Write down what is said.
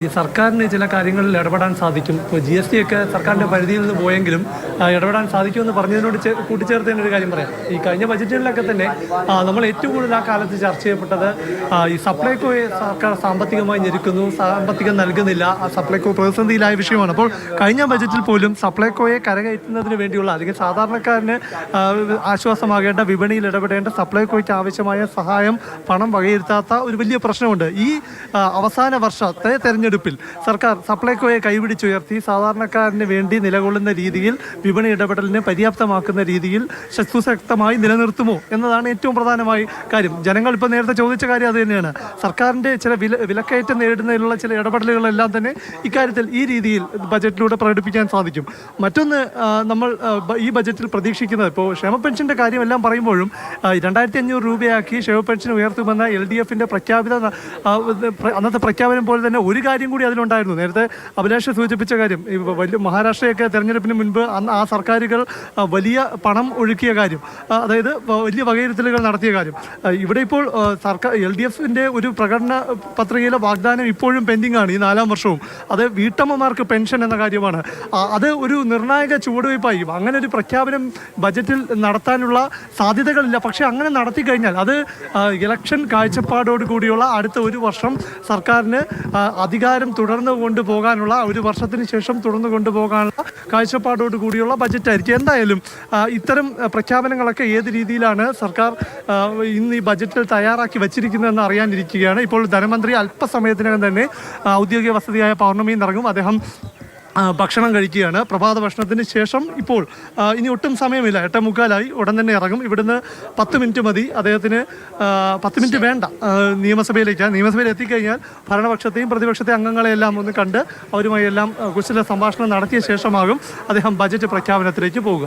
ഈ സർക്കാരിന് ചില കാര്യങ്ങളിൽ ഇടപെടാൻ സാധിക്കും. ഇപ്പോൾ GST ഒക്കെ സർക്കാരിൻ്റെ പരിധിയിൽ നിന്ന് പോയെങ്കിലും ഇടപെടാൻ സാധിക്കുമെന്ന് പറഞ്ഞതിനോട് കൂട്ടിച്ചേർത്തതിൻ്റെ ഒരു കാര്യം പറയാം. ഈ കഴിഞ്ഞ ബജറ്റുകളിലൊക്കെ തന്നെ നമ്മൾ ഏറ്റവും കൂടുതൽ ആ കാലത്ത് ചർച്ച ചെയ്യപ്പെട്ടത് ഈ സപ്ലൈകോയെ സർക്കാർ സാമ്പത്തികമായി ഞെരുക്കുന്നു, സാമ്പത്തികം നൽകുന്നില്ല, ആ സപ്ലൈകോ പ്രതിസന്ധിയിലായ വിഷയമാണ്. അപ്പോൾ കഴിഞ്ഞ ബജറ്റിൽ പോലും സപ്ലൈകോയെ കരകയറ്റുന്നതിന് വേണ്ടിയുള്ള അല്ലെങ്കിൽ സാധാരണക്കാരന് ആശ്വാസമാകേണ്ട, വിപണിയിൽ ഇടപെടേണ്ട സപ്ലൈകോയ്ക്ക് ആവശ്യമായ സഹായം, പണം വകയിരുത്താത്ത ഒരു വലിയ പ്രശ്നമുണ്ട്. ഈ അവസാന വർഷത്തെ തെരഞ്ഞെടുപ്പിൽ സർക്കാർ സപ്ലൈകോയെ കൈപിടിച്ചുയർത്തി സാധാരണക്കാരന് വേണ്ടി നിലകൊള്ളുന്ന രീതിയിൽ, വിപണി ഇടപെടലിനെ പര്യാപ്തമാക്കുന്ന രീതിയിൽ സുശക്തമായി നിലനിർത്തുമോ എന്നതാണ് ഏറ്റവും പ്രധാനമായ കാര്യം. ജനങ്ങൾ ഇപ്പോൾ നേരത്തെ ചോദിച്ച കാര്യം അത് തന്നെയാണ്. സർക്കാരിൻ്റെ ചില വിലക്കയറ്റം നേരിടുന്നതിലുള്ള ചില ഇടപെടലുകളെല്ലാം തന്നെ ഇക്കാര്യത്തിൽ ഈ രീതിയിൽ ബജറ്റിലൂടെ പ്രകടിപ്പിക്കാൻ സാധിക്കും. മറ്റൊന്ന്, നമ്മൾ ഈ ബജറ്റിൽ പ്രതീക്ഷിക്കുന്നത്, ഇപ്പോൾ ക്ഷേമ പെൻഷൻ്റെ കാര്യമെല്ലാം പറയുമ്പോഴും 2500 രൂപയാക്കി ക്ഷേമ പെൻഷൻ ഉയർത്തുമെന്ന LDFിൻ്റെ അന്നത്തെ പ്രഖ്യാപനം പോലെ തന്നെ ഒരു കാര്യം കൂടി അതിലുണ്ടായിരുന്നു. നേരത്തെ അഭിലാഷ് സൂചിപ്പിച്ച കാര്യം, ഈ വലിയ മഹാരാഷ്ട്രയൊക്കെ തെരഞ്ഞെടുപ്പിന് മുൻപ് അന്ന് ആ സർക്കാരുകൾ വലിയ പണം ഒഴുക്കിയ കാര്യം, അതായത് വലിയ വകയിരുത്തലുകൾ നടത്തിയ കാര്യം. ഇവിടെ ഇപ്പോൾ സർക്കാർ LDFിൻ്റെ ഒരു പ്രകടന പത്രികയിലെ വാഗ്ദാനം ഇപ്പോഴും പെൻഡിംഗ് ആണ്, ഈ 4ാം വർഷവും. അത് വീട്ടമ്മമാർക്ക് പെൻഷൻ എന്ന കാര്യമാണ്. അത് ഒരു നിർണായക ചുവടുവയ്പായി. അങ്ങനെ ഒരു പ്രഖ്യാപനം ബജറ്റിൽ നടത്താനുള്ള സാധ്യതകളില്ല. പക്ഷേ അങ്ങനെ നടത്തി കഴിഞ്ഞാൽ അത് ഇലക്ഷൻ കാഴ്ചപ്പാടോട് കൂടിയുള്ള അടുത്ത ഒരു വർഷം സർക്കാരിന് അധികാരം തുടർന്ന് കൊണ്ടുപോകാനുള്ള, ഒരു വർഷത്തിന് ശേഷം തുടർന്ന് കൊണ്ടുപോകാനുള്ള കാഴ്ചപ്പാടോട് കൂടിയുള്ള ബജറ്റായിരിക്കും. എന്തായാലും ഇത്തരം പ്രഖ്യാപനങ്ങളൊക്കെ ഏത് രീതിയിലാണ് സർക്കാർ ഇന്ന് ഈ ബജറ്റിൽ തയ്യാറാക്കി വച്ചിരിക്കുന്നതെന്ന് അറിയാനിരിക്കുകയാണ്. ഇപ്പോൾ ധനമന്ത്രി അല്പസമയത്തിനകം തന്നെ ഔദ്യോഗിക വസതിയായ പൗർണമിയിൽ ഇറങ്ങും. അദ്ദേഹം ഭക്ഷണം കഴിക്കുകയാണ്. പ്രഭാത ഭക്ഷണത്തിന് ശേഷം ഇപ്പോൾ ഇനി ഒട്ടും സമയമില്ല, 8:45 ഉടൻ തന്നെ ഇറങ്ങും. ഇവിടുന്ന് 10 മിനിറ്റ് മതി അദ്ദേഹത്തിന്, 10 മിനിറ്റ് വേണ്ട നിയമസഭയിലേക്ക്. നിയമസഭയിൽ എത്തിക്കഴിഞ്ഞാൽ ഭരണപക്ഷത്തെയും പ്രതിപക്ഷത്തെയും അംഗങ്ങളെയെല്ലാം ഒന്ന് കണ്ട് അവരുമായി എല്ലാം കുശല സംഭാഷണം നടത്തിയ ശേഷമാകും അദ്ദേഹം ബജറ്റ് പ്രഖ്യാപനത്തിലേക്ക് പോവുക.